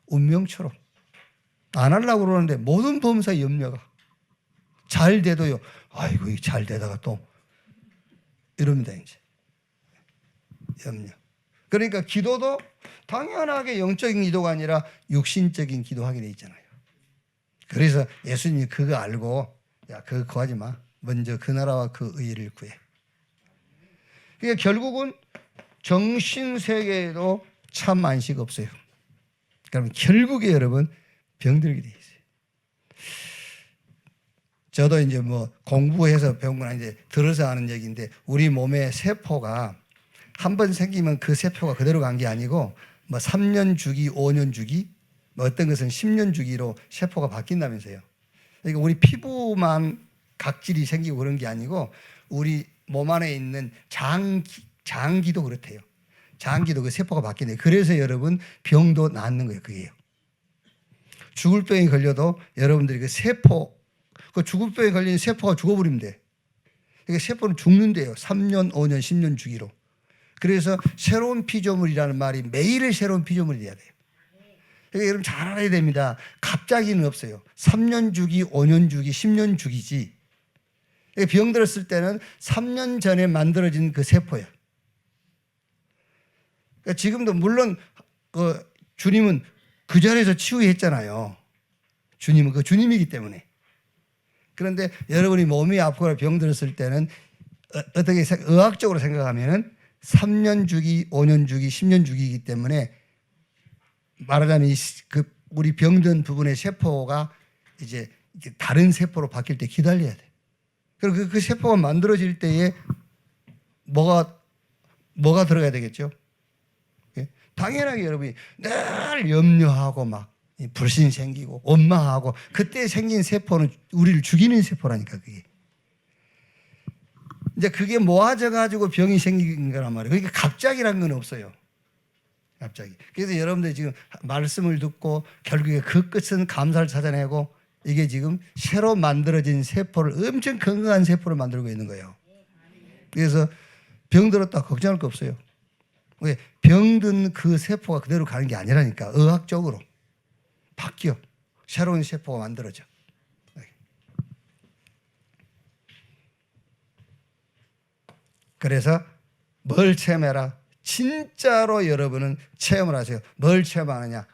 운명처럼. 안 하려고 그러는데 모든 범사의 염려가. 잘 돼도요. 아이고, 잘 되다가 또 이럽니다, 이제. 염려. 그러니까 기도도 당연하게 영적인 기도가 아니라 육신적인 기도하게 돼 있잖아요. 그래서 예수님이 그거 알고 야, 그거 구하지 마. 먼저 그 나라와 그 의를 구해. 그러니까 결국은 정신세계에도 참 안식 없어요. 그러면 결국에 여러분 병들게 돼 있어요. 저도 이제 뭐 공부해서 배운 건 아닌데 들어서 아는 얘기인데 우리 몸의 세포가 한 번 생기면 그 세포가 그대로 간 게 아니고 뭐 3년 주기, 5년 주기, 뭐 어떤 것은 10년 주기로 세포가 바뀐다면서요. 그러니까 우리 피부만 각질이 생기고 그런 게 아니고 우리 몸 안에 있는 장기도 그렇대요. 장기도 그 세포가 바뀌네. 그래서 여러분 병도 낫는 거예요. 그게요. 죽을 병에 걸려도 여러분들이 그 세포, 그 죽을 병에 걸린 세포가 죽어버리면 돼. 그러니까 세포는 죽는데요. 3년, 5년, 10년 주기로. 그래서 새로운 피조물이라는 말이 매일 새로운 피조물이 돼야 돼요. 그러니까 여러분 잘 알아야 됩니다. 갑자기는 없어요. 3년 주기, 5년 주기, 10년 주기지. 병 들었을 때는 3년 전에 만들어진 그 세포예요. 그러니까 지금도 물론 주님은 그 자리에서 치유했잖아요. 주님은 그 주님이기 때문에. 그런데 여러분이 몸이 아프거나 병 들었을 때는 어떻게 의학적으로 생각하면은 3년 주기, 5년 주기, 10년 주기이기 때문에 말하자면 우리 병든 부분의 세포가 이제 다른 세포로 바뀔 때 기다려야 돼. 그리고 그 세포가 만들어질 때에 뭐가 들어가야 되겠죠? 당연하게 여러분이 늘 염려하고 막 불신 생기고 원망하고 그때 생긴 세포는 우리를 죽이는 세포라니까 그게. 이제 그게 모아져 가지고 병이 생긴 거란 말이에요. 그러니까 갑자기란 건 없어요. 갑자기. 그래서 여러분들 지금 말씀을 듣고 결국에 그 끝은 감사를 찾아내고 이게 지금 새로 만들어진 세포를 엄청 건강한 세포를 만들고 있는 거예요. 그래서 병 들었다 걱정할 거 없어요. 왜? 병든 그 세포가 그대로 가는 게 아니라니까. 의학적으로 바뀌어. 새로운 세포가 만들어져. 그래서 뭘 체험해라? 진짜로 여러분은 체험을 하세요. 뭘 체험하느냐?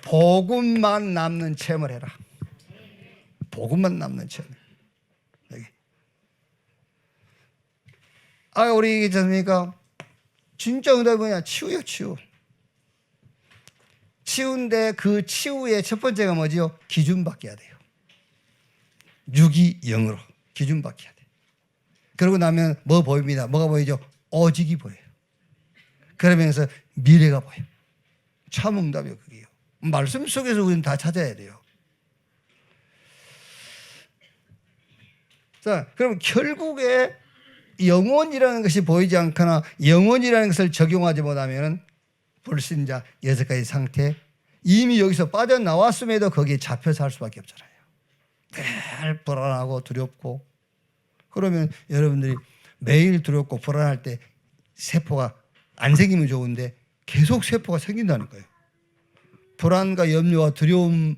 복음만 남는 체험을 해라. 복음만 남는 체험. 우리 괜찮습니까? 진짜 응답이 뭐냐? 치유요, 치유. 치유인데 그 치유의 첫 번째가 뭐지요? 기준 바뀌어야 돼요. 유기영으로 기준 바뀌어야 돼요. 그러고 나면 뭐 보입니다. 뭐가 보이죠? 오직이 보여요. 그러면서 미래가 보여요. 참 응답이요, 그게요. 말씀 속에서 우리는 다 찾아야 돼요. 자, 그럼 결국에 영혼이라는 것이 보이지 않거나 영혼이라는 것을 적용하지 못하면 불신자 6가지 상태, 이미 여기서 빠져나왔음에도 거기에 잡혀 살 수밖에 없잖아요. 늘 불안하고 두렵고. 그러면 여러분들이 매일 두렵고 불안할 때 세포가 안 생기면 좋은데 계속 세포가 생긴다는 거예요. 불안과 염려와 두려움을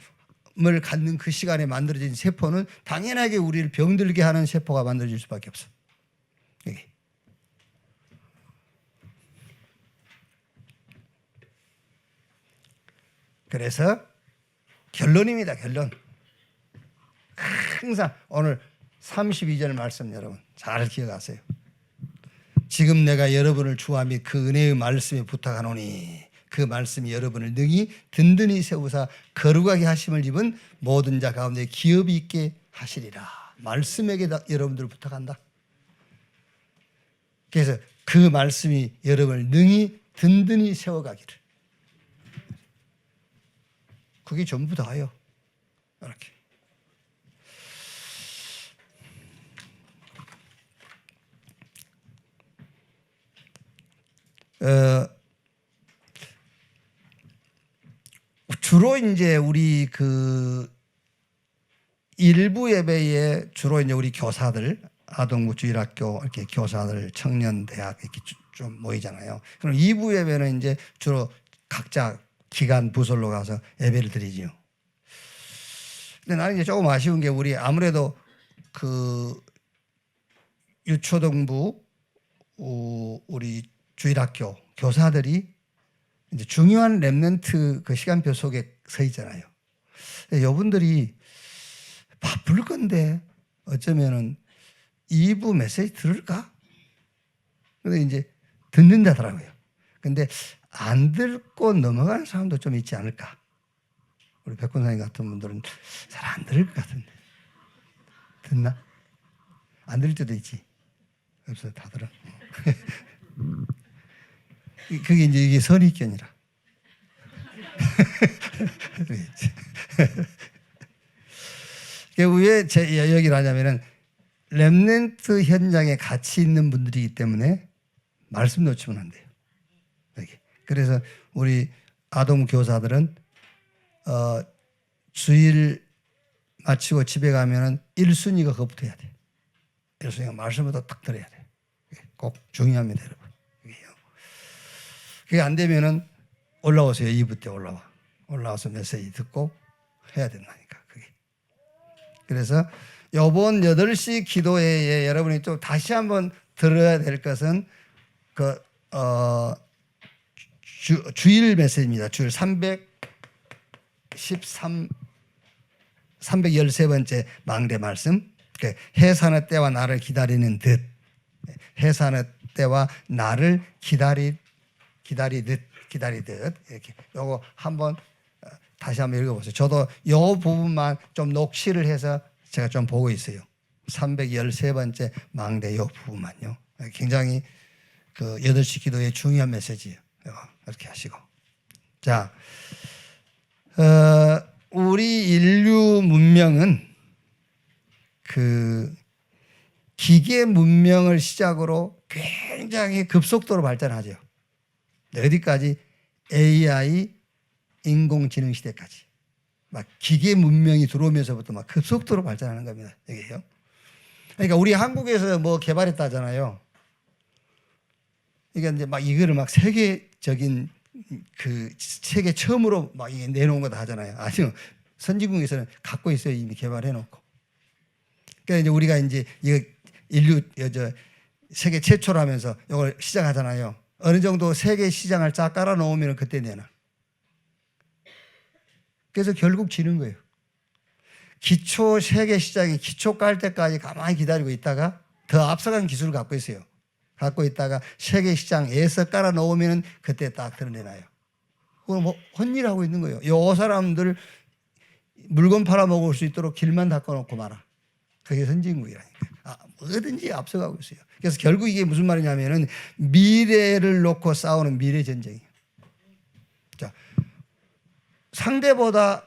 갖는 그 시간에 만들어진 세포는 당연하게 우리를 병들게 하는 세포가 만들어질 수밖에 없어. 여기. 그래서 결론입니다. 결론. 항상 오늘 32절 말씀 여러분 잘 기억하세요. 지금 내가 여러분을 주와 및 그 은혜의 말씀에 부탁하노니 그 말씀이 여러분을 능히 든든히 세우사 거룩하게 하심을 입은 모든 자 가운데 기업이 있게 하시리라. 말씀에게 여러분들을 부탁한다. 그래서 그 말씀이 여러분을 능히 든든히 세워가기를. 그게 전부 다예요. 이렇게. 주로 이제 우리 그 일부 예배에 주로 이제 우리 교사들, 아동부 주일학교 이렇게 교사들, 청년대학 이렇게 좀 모이잖아요. 그럼 2부 예배는 이제 주로 각자 기관 부설로 가서 예배를 드리지요. 근데 나는 이제 조금 아쉬운 게 우리 아무래도 그 유초등부 우리 주일학교 교사들이 이제 중요한 렘넌트 그 시간표 속에 서 있잖아요. 여러분들이 바쁠 건데 어쩌면은 2부 메시지 들을까? 근데 이제 듣는다더라고요. 근데 안 듣고 넘어가는 사람도 좀 있지 않을까? 우리 백권사님 같은 분들은 잘 안 들을 것 같은데. 듣나? 안 들을 때도 있지. 없어, 다 들어. 그게 이제 이게 선입견이라. 왜 제 얘기를 하냐면은 렘넌트 현장에 같이 있는 분들이기 때문에 말씀 놓치면 안 돼요. 그래서 우리 아동 교사들은 주일 마치고 집에 가면은 1순위가 그것부터 해야 돼. 1순위가 말씀부터 딱 들어야 돼. 꼭 중요합니다, 여러분. 그게 안 되면은 올라오세요. 2부 때 올라와서 메시지 듣고 해야 된다니까, 그게. 그래서 요번 8시 기도회에 여러분이 좀 다시 한번 들어야 될 것은 주일 메시지입니다. 주일 313번째 망대 말씀. 해산의 때와 나를 기다리는 듯. 해산의 때와 나를 기다리듯 이렇게. 요거 한번 다시 한번 읽어보세요. 저도 요 부분만 좀 녹취를 해서 제가 좀 보고 있어요. 313번째 망대 요 부분만요. 굉장히 8시 기도의 중요한 메시지예요. 이렇게 하시고. 자, 우리 인류 문명은 기계 문명을 시작으로 굉장히 급속도로 발전하죠. 어디까지? AI, 인공지능 시대까지. 막 기계 문명이 들어오면서부터 막 급속도로 발전하는 겁니다. 여기요. 그러니까 우리 한국에서 뭐 개발했다잖아요. 그러니까 이제 막 이거를 막 세계적인 세계 처음으로 막 이게 내놓은 거다 하잖아요. 아니요. 선진국에서는 갖고 있어요. 이미 개발해 놓고. 그러니까 이제 우리가 이제 이거 인류 세계 최초로 하면서 이걸 시작하잖아요. 어느 정도 세계 시장을 쫙 깔아 놓으면 그때 내놔. 그래서 결국 지는 거예요. 기초 세계 시장이 기초 깔 때까지 가만히 기다리고 있다가 더 앞서간 기술을 갖고 있어요. 갖고 있다가 세계 시장에서 깔아 놓으면 그때 딱 드러내놔요. 그걸 뭐 헛일하고 있는 거예요. 요 사람들 물건 팔아먹을 수 있도록 길만 닦아놓고 말아. 그게 선진국이라니까. 뭐든지 앞서가고 있어요. 그래서 결국 이게 무슨 말이냐면은 미래를 놓고 싸우는 미래 전쟁이에요. 자, 상대보다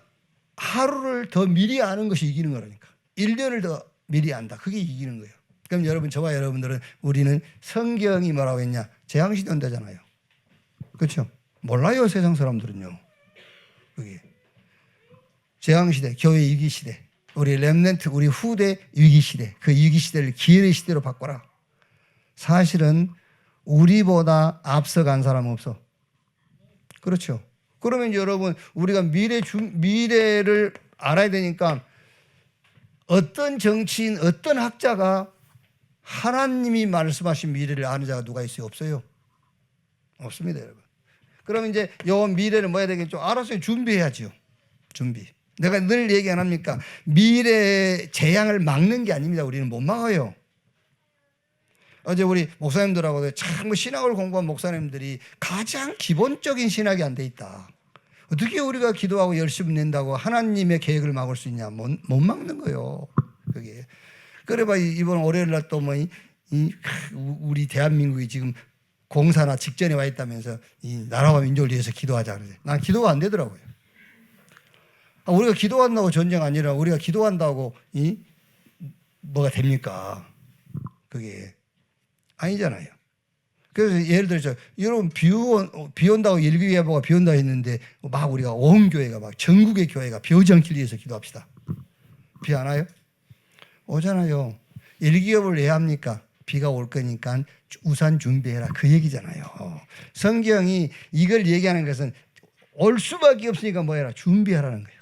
하루를 더 미리 아는 것이 이기는 거라니까. 1년을 더 미리 안다. 그게 이기는 거예요. 그럼 여러분, 저와 여러분들은 우리는 성경이 뭐라고 했냐? 재앙시대 온다잖아요. 그렇죠? 몰라요, 세상 사람들은요. 그게 재앙시대, 교회 위기시대, 우리 렘넌트, 우리 후대 위기시대, 그 위기시대를 기회의 시대로 바꿔라. 사실은 우리보다 앞서간 사람은 없어. 그렇죠? 그러면 여러분, 우리가 미래를 알아야 되니까 어떤 정치인, 어떤 학자가 하나님이 말씀하신 미래를 아는 자가 누가 있어요? 없어요. 없습니다, 여러분. 그럼 이제 요 미래를 뭐 해야 되겠죠? 알아서 준비해야죠. 준비. 내가 늘 얘기 안 합니까? 미래 재앙을 막는 게 아닙니다. 우리는 못 막아요. 어제 우리 목사님들하고 참 신학을 공부한 목사님들이 가장 기본적인 신학이 안 돼 있다. 어떻게 우리가 기도하고 열심히 낸다고 하나님의 계획을 막을 수 있냐? 못 막는 거예요. 그게. 그래봐 이번 월요일 날 또 뭐 우리 대한민국이 지금 공사나 직전에 와 있다면서 이 나라와 민족을 위해서 기도하자 그러지. 난 기도가 안 되더라고요. 우리가 기도한다고 전쟁 아니라 우리가 기도한다고 뭐가 됩니까? 그게 아니잖아요. 그래서 예를 들어서 여러분 비 온다고 일기예보가 비 온다 했는데 막 우리가 온 교회가 막 전국의 교회가 비 오지 않기 위해서 기도합시다. 비 안 와요? 오잖아요. 일기예보를 왜 합니까? 비가 올 거니까 우산 준비해라. 그 얘기잖아요. 성경이 이걸 얘기하는 것은 올 수밖에 없으니까 뭐 해라? 준비하라는 거예요.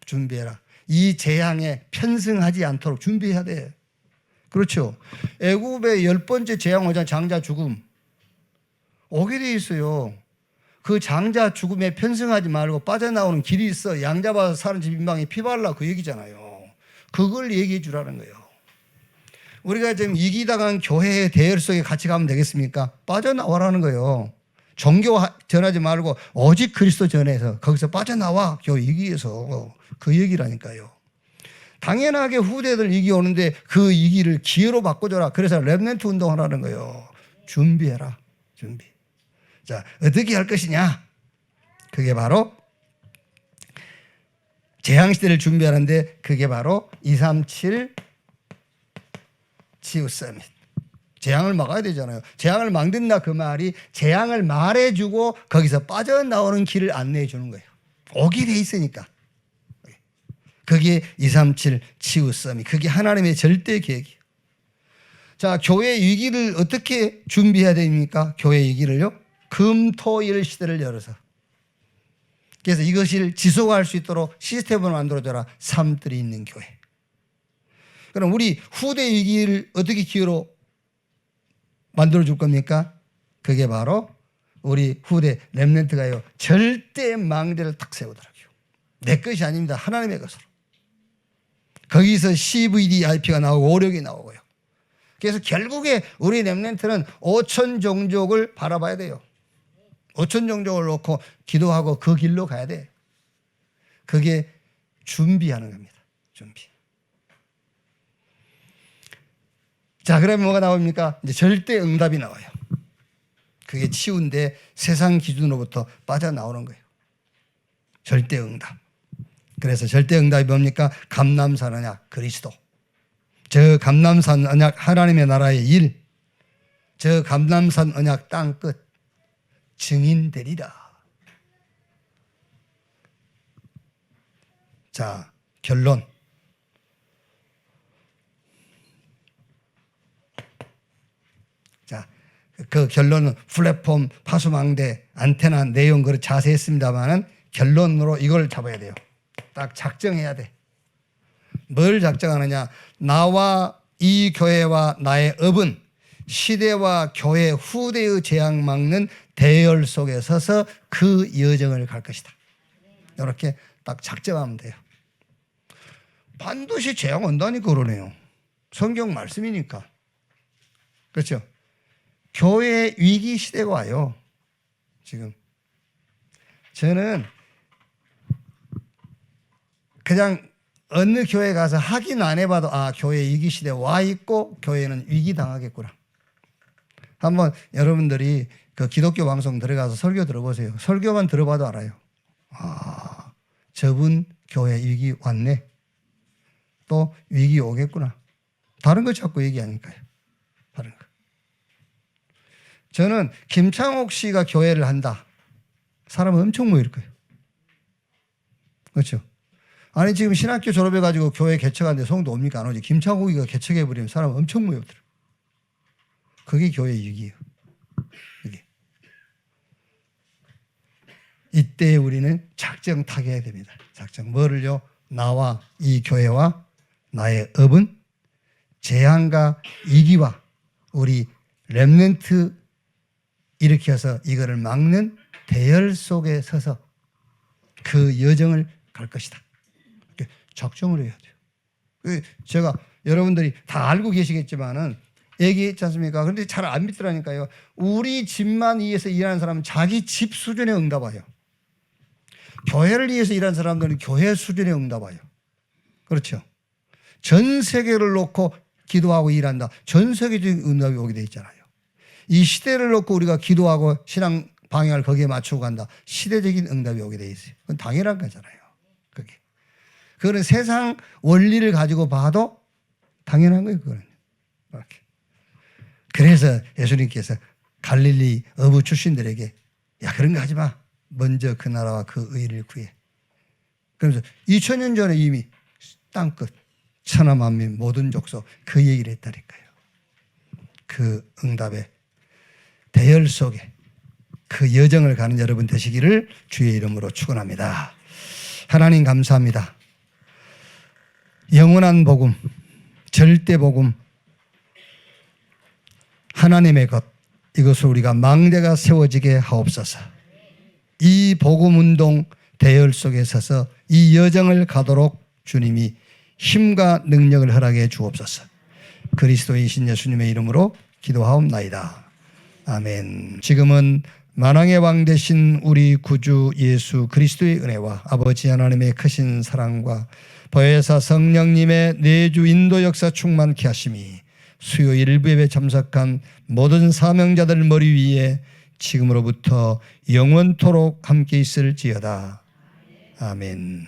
준비해라. 이 재앙에 편승하지 않도록 준비해야 돼. 그렇죠. 애굽의 10번째 재앙 오자 장자 죽음. 오게 돼 있어요. 그 장자 죽음에 편승하지 말고 빠져나오는 길이 있어. 양 잡아서 사는 집 인방에 피 발라. 그 얘기잖아요. 그걸 얘기해 주라는 거예요. 우리가 지금 이기당한 교회의 대열 속에 같이 가면 되겠습니까? 빠져나와라는 거예요. 종교 전하지 말고 오직 그리스도 전해서 거기서 빠져나와. 교회 이기에서. 그 얘기라니까요. 당연하게 후대들 이기 오는데 그 이기를 기회로 바꿔줘라. 그래서 렘넌트 운동하라는 거예요. 준비해라. 준비. 자, 어떻게 할 것이냐? 그게 바로 재앙시대를 준비하는데 그게 바로 237 치유 서밋. 재앙을 막아야 되잖아요. 재앙을 막는다 그 말이 재앙을 말해주고 거기서 빠져나오는 길을 안내해 주는 거예요. 오게 돼 있으니까. 그게 237 치유 서밋. 그게 하나님의 절대 계획이에요. 자, 교회 위기를 어떻게 준비해야 됩니까? 교회 위기를요. 금, 토, 일 시대를 열어서. 그래서 이것을 지속할 수 있도록 시스템을 만들어줘라. 삶들이 있는 교회. 그럼 우리 후대 위기를 어떻게 기회로 만들어줄 겁니까? 그게 바로 우리 후대 렘넌트가요. 절대 망대를 탁 세우더라고요. 내 것이 아닙니다. 하나님의 것으로. 거기서 CVDIP가 나오고 오력이 나오고요. 그래서 결국에 우리 렘넌트는 5천 종족을 바라봐야 돼요. 5천 종족을 놓고 기도하고 그 길로 가야 돼. 그게 준비하는 겁니다. 준비. 자, 그러면 뭐가 나옵니까? 이제 절대 응답이 나와요. 그게 치유인데 세상 기준으로부터 빠져나오는 거예요. 절대 응답. 그래서 절대 응답이 뭡니까? 감람산 언약 그리스도. 저 감람산 언약 하나님의 나라의 일. 저 감람산 언약 땅 끝. 증인되리라. 자, 결론. 자, 그 결론은 플랫폼, 파수망대, 안테나 내용 그렇게 자세히 했습니다만은 결론으로 이걸 잡아야 돼요. 딱 작정해야 돼. 뭘 작정하느냐? 나와 이 교회와 나의 업은 시대와 교회 후대의 재앙 막는 대열 속에 서서 그 여정을 갈 것이다. 이렇게 딱 작정하면 돼요. 반드시 재앙 온다니까 그러네요. 성경 말씀이니까. 그렇죠? 교회 위기 시대가 와요. 지금. 저는 그냥 어느 교회 가서 확인 안 해봐도 아, 교회 위기 시대 와 있고 교회는 위기 당하겠구나. 한번 여러분들이 그 기독교 방송 들어가서 설교 들어보세요. 설교만 들어봐도 알아요. 아, 저분 교회 위기 왔네. 또 위기 오겠구나. 다른 거 자꾸 얘기하니까요. 다른 거. 저는 김창옥 씨가 교회를 한다. 사람 엄청 모일 거예요. 그렇죠? 아니 지금 신학교 졸업해가지고 교회 개척하는데 성도 옵니까? 안 오지. 김창옥이가 개척해버리면 사람 엄청 모여들어. 그게 교회 위기예요. 이게. 이때 우리는 작정 타개해야 됩니다. 작정. 뭐를요? 나와 이 교회와 나의 업은 재앙과 위기와 우리 렘넌트 일으켜서 이거를 막는 대열 속에 서서 그 여정을 갈 것이다. 작정을 해야 돼요. 제가 여러분들이 다 알고 계시겠지만은 얘기했지 않습니까? 그런데 잘 안 믿더라니까요. 우리 집만 위해서 일하는 사람은 자기 집 수준에 응답해요. 교회를 위해서 일하는 사람들은 교회 수준에 응답해요. 그렇죠? 전 세계를 놓고 기도하고 일한다. 전 세계적인 응답이 오게 돼 있잖아요. 이 시대를 놓고 우리가 기도하고 신앙 방향을 거기에 맞추고 간다. 시대적인 응답이 오게 돼 있어요. 그건 당연한 거잖아요. 그게. 그거는 세상 원리를 가지고 봐도 당연한 거예요. 그거는. 이렇게. 그래서 예수님께서 갈릴리 어부 출신들에게 야 그런 거 하지 마. 먼저 그 나라와 그 의를 구해. 그러면서 2000년 전에 이미 땅끝 천하 만민 모든 족속 그 얘기를 했다니까요. 그 응답의 대열 속에 그 여정을 가는 여러분 되시기를 주의 이름으로 축원합니다. 하나님 감사합니다. 영원한 복음, 절대 복음, 하나님의 것 이것을 우리가 망대가 세워지게 하옵소서. 이 복음 운동 대열 속에 서서 이 여정을 가도록 주님이 힘과 능력을 허락해 주옵소서. 그리스도이신 예수님의 이름으로 기도하옵나이다. 아멘. 지금은 만왕의 왕 되신 우리 구주 예수 그리스도의 은혜와 아버지 하나님의 크신 사랑과 보혜사 성령님의 내주 인도 역사 충만케 하심이 수요 일부 예배 참석한 모든 사명자들 머리 위에 지금으로부터 영원토록 함께 있을지어다. 아멘.